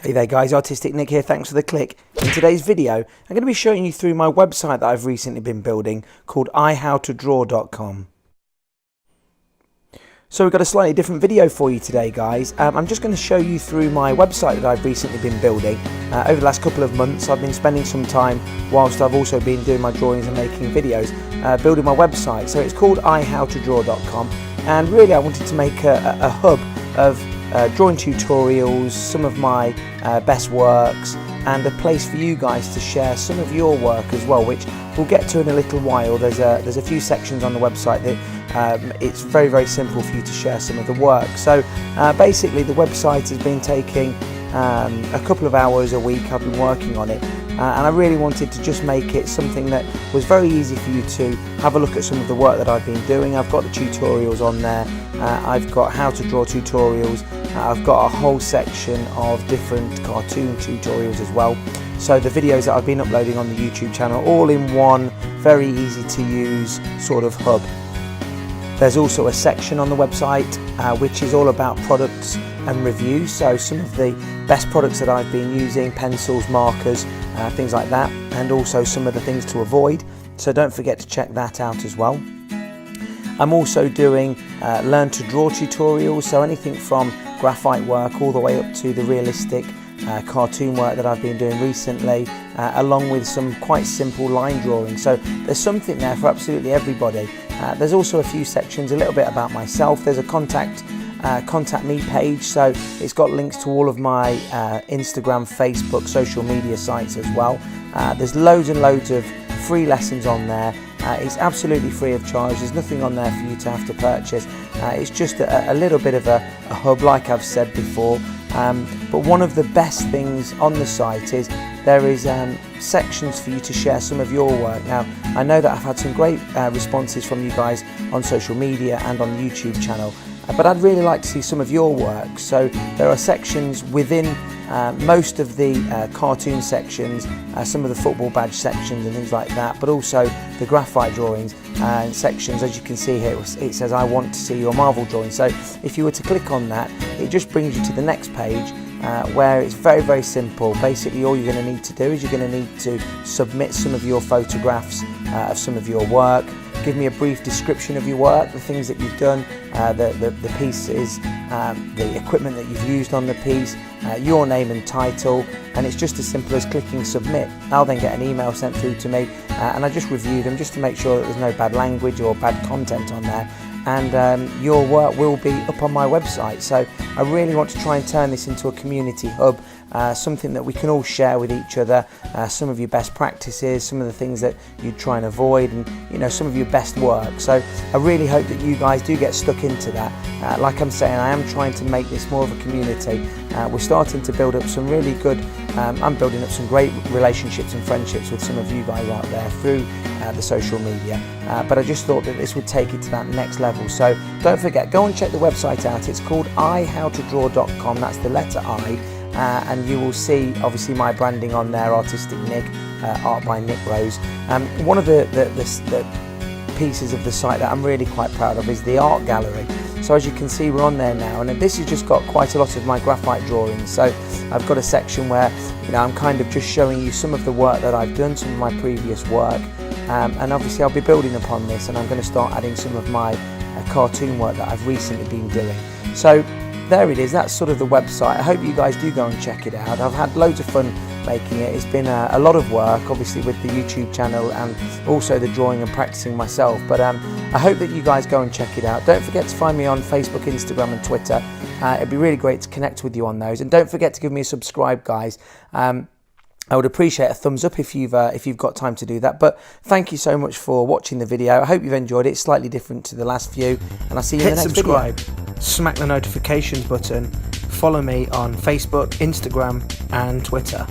Hey there guys, Artistic Nick here, thanks for the click. In today's video, I'm going to be showing you through my website that I've recently been building called ihowtodraw.com. So we've got a slightly different video for you today guys. I'm just going to show you through my website that I've recently been building. Over the last couple of months I've been spending some time, whilst I've also been doing my drawings and making videos, building my website. So it's called ihowtodraw.com, and really I wanted to make a hub of drawing tutorials, some of my best works, and a place for you guys to share some of your work as well, which we'll get to in a little while. There's a few sections on the website that it's very simple for you to share some of the work. So basically the website has been taking a couple of hours a week. I've been working on it, and I really wanted to just make it something that was very easy for you to have a look at some of the work that I've been doing. I've got the tutorials on there, I've got how to draw tutorials, I've got a whole section of different cartoon tutorials as well. So the videos that I've been uploading on the YouTube channel, all in one very easy to use sort of hub. There's also a section on the website which is all about products and reviews, so some of the best products that I've been using, pencils, markers, things like that, and also some of the things to avoid, so don't forget to check that out as well. I'm also doing learn to draw tutorials, so anything from graphite work all the way up to the realistic cartoon work that I've been doing recently, along with some quite simple line drawing. So there's something there for absolutely everybody. There's also a few sections, a little bit about myself. There's a contact me page, so it's got links to all of my Instagram, Facebook, social media sites as well. There's loads and loads of free lessons on there. It's absolutely free of charge. There's nothing on there for you to have to purchase. It's just a little bit of a hub, like I've said before. But one of the best things on the site is there is sections for you to share some of your work. Now, I know that I've had some great responses from you guys on social media and on the YouTube channel, but I'd really like to see some of your work. So there are sections within most of the cartoon sections, some of the football badge sections and things like that, but also the graphite drawings and sections. As you can see here, it says I want to see your Marvel drawing. So if you were to click on that, it just brings you to the next page where it's very simple. Basically all you're going to need to do is you're going to need to submit some of your photographs of some of your work. Give me a brief description of your work, the things that you've done, the pieces, the equipment that you've used on the piece, your name and title, and it's just as simple as clicking submit. I'll then get an email sent through to me, and I just review them just to make sure that there's no bad language or bad content on there, and your work will be up on my website. So I really want to try and turn this into a community hub, something that we can all share with each other, some of your best practices, some of the things that you try and avoid, and some of your best work. So I really hope that you guys do get stuck into that. Like I'm saying, I am trying to make this more of a community. We're starting to build up some really good, I'm building up some great relationships and friendships with some of you guys out there through the social media, but I just thought that this would take it to that next level. So don't forget, go and check the website out. It's called ihowtodraw.com, that's the letter I, and you will see obviously my branding on there, Artistic Nick, art by Nick Rose. One of the pieces of the site that I'm really quite proud of is the art gallery. So as you can see, we're on there now, and this has just got quite a lot of my graphite drawings. So I've got a section where I'm kind of just showing you some of the work that I've done, some of my previous work, and obviously I'll be building upon this, and I'm going to start adding some of my cartoon work that I've recently been doing. So there it is, that's sort of the website. I hope you guys do go and check it out. I've had loads of fun making it. It's been a lot of work, obviously, with the YouTube channel and also the drawing and practicing myself, but I hope that you guys go and check it out. Don't forget to find me on Facebook, Instagram and Twitter. It'd be really great to connect with you on those, and don't forget to give me a subscribe, guys. I would appreciate a thumbs up if you've got time to do that. But thank you so much for watching the video. I hope you've enjoyed it. It's slightly different to the last few, and I'll see you in the next video. Hit subscribe, smack the notifications button, follow me on Facebook, Instagram and Twitter.